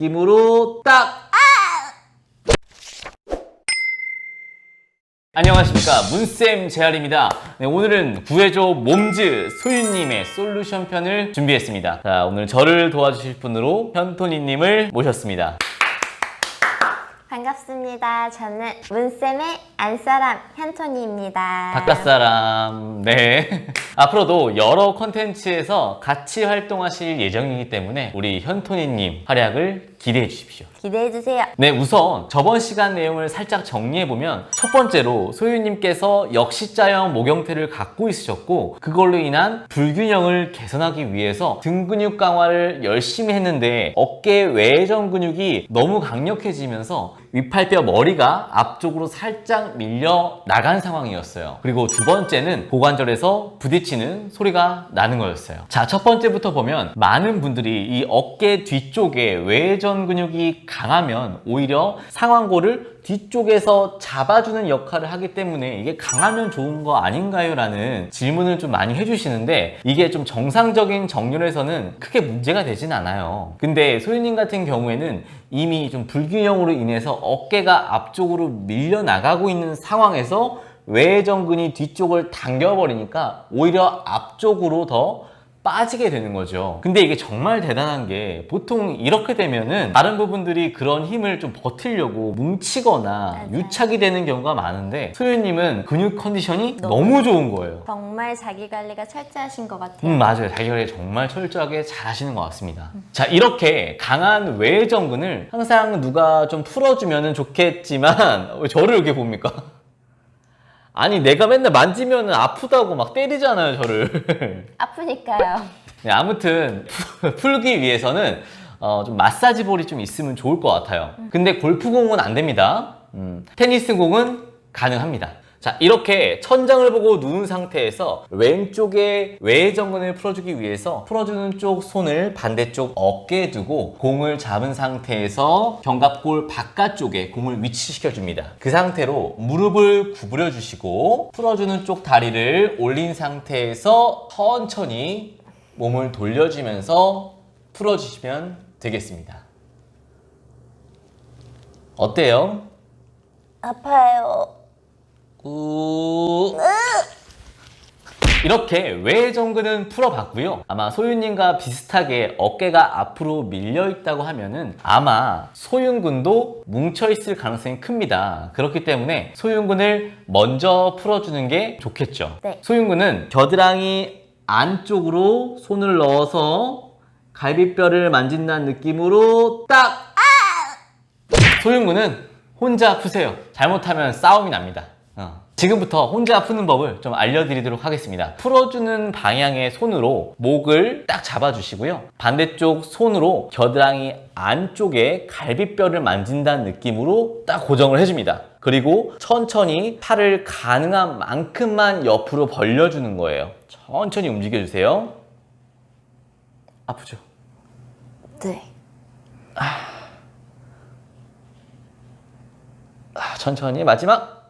느낌으로 딱! 안녕하십니까, 문쌤 재활입니다. 네, 오늘은 구해줘 몸즈 소윤님의 솔루션 편을 준비했습니다. 자, 오늘 저를 도와주실 분으로 현토니님을 모셨습니다. 반갑습니다. 저는 문쌤의 안사람 현토니입니다. 바깥사람. 네. 앞으로도 여러 컨텐츠에서 같이 활동하실 예정이기 때문에 우리 현토니님 활약을 기대해 주십시오. 기대해주세요. 네, 우선 저번 시간 내용을 살짝 정리해보면 첫 번째로 소유님께서 역시자형 모경태를 갖고 있으셨고 그걸로 인한 불균형을 개선하기 위해서 등 근육 강화를 열심히 했는데 어깨 외전 근육이 너무 강력해지면서 윗팔뼈 머리가 앞쪽으로 살짝 밀려 나간 상황이었어요. 그리고 두 번째는 고관절에서 부딪히는 소리가 나는 거였어요. 자, 첫 번째부터 보면 많은 분들이 이 어깨 뒤쪽에 외전 근육이 강하면 오히려 상완골을 뒤쪽에서 잡아주는 역할을 하기 때문에 이게 강하면 좋은 거 아닌가요? 라는 질문을 좀 많이 해주시는데 이게 좀 정상적인 정렬에서는 크게 문제가 되진 않아요. 근데 소유님 같은 경우에는 이미 좀 불균형으로 인해서 어깨가 앞쪽으로 밀려나가고 있는 상황에서 외전근이 뒤쪽을 당겨버리니까 오히려 앞쪽으로 더 빠지게 되는 거죠. 근데 이게 정말 대단한 게 보통 이렇게 되면은 다른 부분들이 그런 힘을 좀 버티려고 뭉치거나 맞아요. 유착이 되는 경우가 많은데 소유님은 근육 컨디션이 너무 좋은 거예요. 정말 자기 관리가 철저하신 것 같아요. 맞아요. 자기 관리 정말 철저하게 잘 하시는 것 같습니다. 자, 이렇게 강한 외전근을 항상 누가 좀 풀어주면 좋겠지만 왜 저를 이렇게 봅니까? 아니, 내가 맨날 만지면 아프다고 막 때리잖아요, 저를. 아프니까요. 네, 아무튼 풀기 위해서는 좀 마사지 볼이 좀 있으면 좋을 것 같아요. 근데 골프공은 안 됩니다. 테니스공은 가능합니다. 자, 이렇게 천장을 보고 누운 상태에서 왼쪽에 외전근을 풀어주기 위해서 풀어주는 쪽 손을 반대쪽 어깨에 두고 공을 잡은 상태에서 견갑골 바깥쪽에 공을 위치시켜 줍니다. 그 상태로 무릎을 구부려 주시고 풀어주는 쪽 다리를 올린 상태에서 천천히 몸을 돌려주면서 풀어주시면 되겠습니다. 어때요? 아파요. 이렇게 외전근은 풀어봤고요. 아마 소윤님과 비슷하게 어깨가 앞으로 밀려있다고 하면은 아마 소윤근도 뭉쳐있을 가능성이 큽니다. 그렇기 때문에 소윤근을 먼저 풀어주는 게 좋겠죠. 네. 소윤근은 겨드랑이 안쪽으로 손을 넣어서 갈비뼈를 만진다는 느낌으로 딱! 소윤근은 혼자 푸세요. 잘못하면 싸움이 납니다. 지금부터 혼자 푸는 법을 좀 알려드리도록 하겠습니다. 풀어주는 방향의 손으로 목을 딱 잡아주시고요. 반대쪽 손으로 겨드랑이 안쪽에 갈비뼈를 만진다는 느낌으로 딱 고정을 해줍니다. 그리고 천천히 팔을 가능한 만큼만 옆으로 벌려주는 거예요. 천천히 움직여주세요. 아프죠? 네. 천천히 마지막.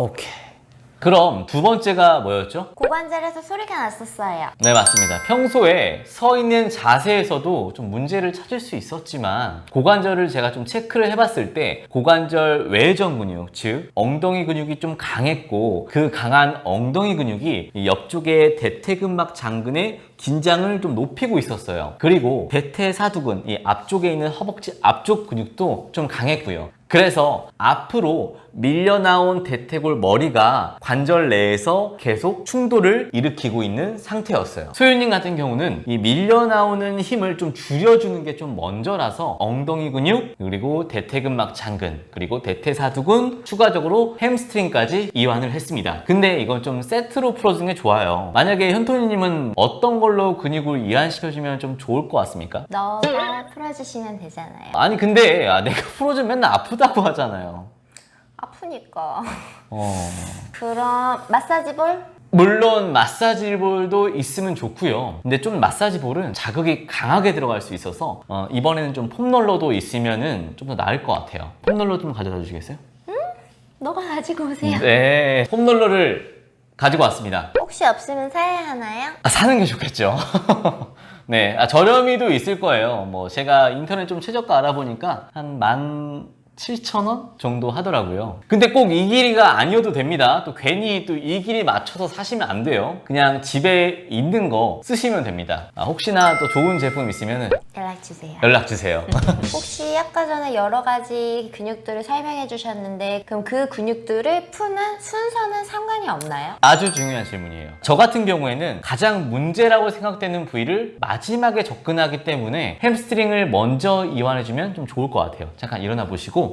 오케이. 그럼 두 번째가 뭐였죠? 고관절에서 소리가 났었어요. 네, 맞습니다. 평소에 서 있는 자세에서도 좀 문제를 찾을 수 있었지만 고관절을 제가 좀 체크를 해봤을 때 고관절 외전 근육, 즉 엉덩이 근육이 좀 강했고 그 강한 엉덩이 근육이 이 옆쪽의 대퇴근막 장근의 긴장을 좀 높이고 있었어요. 그리고 대퇴사두근, 이 앞쪽에 있는 허벅지 앞쪽 근육도 좀 강했고요. 그래서 앞으로 밀려나온 대퇴골 머리가 관절 내에서 계속 충돌을 일으키고 있는 상태였어요. 소윤님 같은 경우는 이 밀려나오는 힘을 좀 줄여주는 게 좀 먼저라서 엉덩이 근육, 그리고 대퇴근막 장근, 그리고 대퇴사두근, 추가적으로 햄스트링까지 이완을 했습니다. 근데 이건 좀 세트로 풀어주는 게 좋아요. 만약에 현토니님은 어떤 걸로 근육을 이완시켜주면 좀 좋을 것 같습니까? 너가 풀어주시면 되잖아요. 아니, 근데 내가 풀어주면 맨날 아프다고 하잖아요. 아프니까. 어... 그럼 마사지 볼? 물론 마사지 볼도 있으면 좋고요. 근데 좀 마사지 볼은 자극이 강하게 들어갈 수 있어서 이번에는 좀 폼롤러도 있으면은 좀 더 나을 것 같아요. 폼롤러 좀 가져다 주시겠어요? 너가 가지고 오세요. 네, 폼롤러를 가지고 왔습니다. 혹시 없으면 사야 하나요? 사는 게 좋겠죠. 네, 저렴이도 있을 거예요. 뭐 제가 인터넷 좀 최저가 알아보니까 한 17,000원 정도 하더라고요. 근데 꼭 이 길이가 아니어도 됩니다. 또 괜히 또 이 길이 맞춰서 사시면 안 돼요. 그냥 집에 있는 거 쓰시면 됩니다. 혹시나 또 좋은 제품 있으면 연락 주세요. 연락 주세요. 혹시 아까 전에 여러 가지 근육들을 설명해 주셨는데 그럼 그 근육들을 푸는 순서는 상관이 없나요? 아주 중요한 질문이에요. 저 같은 경우에는 가장 문제라고 생각되는 부위를 마지막에 접근하기 때문에 햄스트링을 먼저 이완해주면 좀 좋을 것 같아요. 잠깐 일어나 보시고,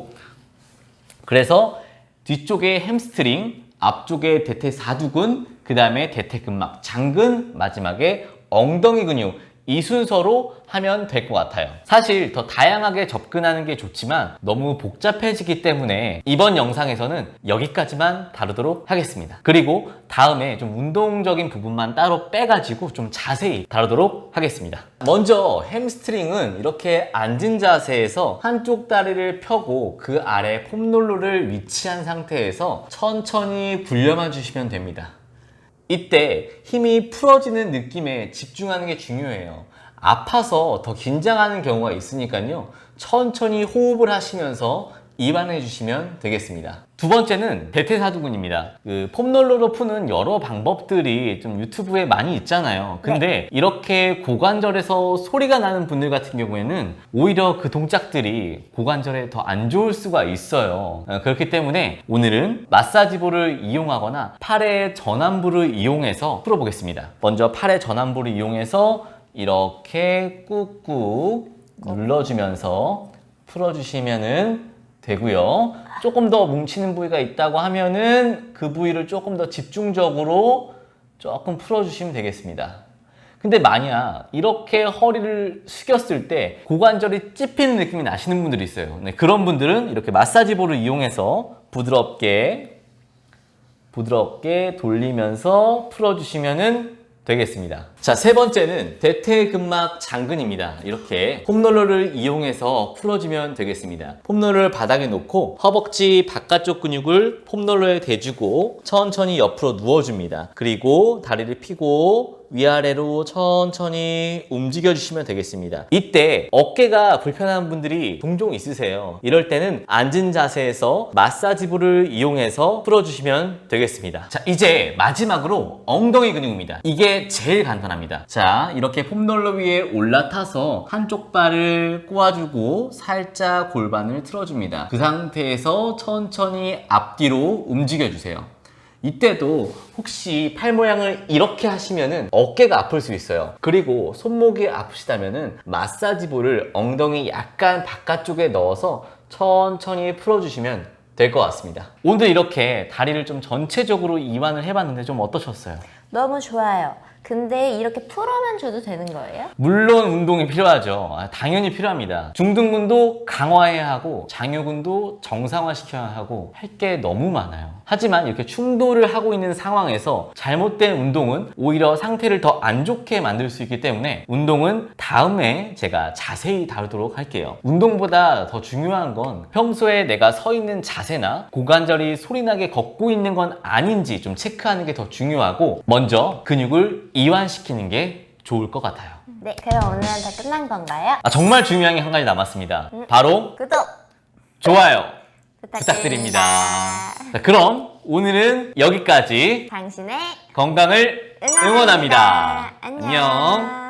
그래서 뒤쪽에 햄스트링, 앞쪽에 대퇴사두근, 그 다음에 대퇴근막, 장근, 마지막에 엉덩이 근육, 이 순서로 하면 될 것 같아요. 사실 더 다양하게 접근하는 게 좋지만 너무 복잡해지기 때문에 이번 영상에서는 여기까지만 다루도록 하겠습니다. 그리고 다음에 좀 운동적인 부분만 따로 빼가지고 좀 자세히 다루도록 하겠습니다. 먼저 햄스트링은 이렇게 앉은 자세에서 한쪽 다리를 펴고 그 아래 폼롤러를 위치한 상태에서 천천히 굴려만 주시면 됩니다. 이때 힘이 풀어지는 느낌에 집중하는 게 중요해요. 아파서 더 긴장하는 경우가 있으니까요. 천천히 호흡을 하시면서 이완해 주시면 되겠습니다. 두 번째는 대퇴사두근입니다. 폼롤러로 푸는 여러 방법들이 좀 유튜브에 많이 있잖아요. 근데 이렇게 고관절에서 소리가 나는 분들 같은 경우에는 오히려 그 동작들이 고관절에 더 안 좋을 수가 있어요. 그렇기 때문에 오늘은 마사지볼을 이용하거나 팔의 전완부를 이용해서 풀어보겠습니다. 먼저 팔의 전완부를 이용해서 이렇게 꾹꾹 눌러주면서 풀어주시면은 되고요. 조금 더 뭉치는 부위가 있다고 하면은 그 부위를 조금 더 집중적으로 조금 풀어주시면 되겠습니다. 근데 만약 이렇게 허리를 숙였을 때 고관절이 찝히는 느낌이 나시는 분들이 있어요. 네, 그런 분들은 이렇게 마사지볼을 이용해서 부드럽게 돌리면서 풀어주시면은 되겠습니다. 자, 세 번째는 대퇴근막 장근입니다. 이렇게 폼롤러를 이용해서 풀어주면 되겠습니다. 폼롤러를 바닥에 놓고 허벅지 바깥쪽 근육을 폼롤러에 대주고 천천히 옆으로 누워줍니다. 그리고 다리를 펴고 위아래로 천천히 움직여 주시면 되겠습니다. 이때 어깨가 불편한 분들이 종종 있으세요. 이럴 때는 앉은 자세에서 마사지볼을 이용해서 풀어주시면 되겠습니다. 자, 이제 마지막으로 엉덩이 근육입니다. 이게 제일 간단합니다. 자, 이렇게 폼롤러 위에 올라타서 한쪽 발을 꼬아주고 살짝 골반을 틀어줍니다. 그 상태에서 천천히 앞뒤로 움직여주세요. 이때도 혹시 팔 모양을 이렇게 하시면은 어깨가 아플 수 있어요. 그리고 손목이 아프시다면은 마사지볼을 엉덩이 약간 바깥쪽에 넣어서 천천히 풀어주시면 될 것 같습니다. 오늘 이렇게 다리를 좀 전체적으로 이완을 해봤는데 좀 어떠셨어요? 너무 좋아요. 근데 이렇게 풀어만 줘도 되는 거예요? 물론 운동이 필요하죠. 당연히 필요합니다. 중둔근도 강화해야 하고 장요근도 정상화시켜야 하고 할 게 너무 많아요. 하지만 이렇게 충돌을 하고 있는 상황에서 잘못된 운동은 오히려 상태를 더 안 좋게 만들 수 있기 때문에 운동은 다음에 제가 자세히 다루도록 할게요. 운동보다 더 중요한 건 평소에 내가 서 있는 자세나 고관절이 소리나게 걷고 있는 건 아닌지 좀 체크하는 게 더 중요하고 먼저 근육을 이완시키는 게 좋을 것 같아요. 네, 그럼 오늘은 다 끝난 건가요? 정말 중요한 게 한 가지 남았습니다. 바로 구독 좋아요 부탁드립니다. 부탁드립니다. 자, 그럼 오늘은 여기까지. 당신의 건강을 응원합니다. 응원합니다. 안녕.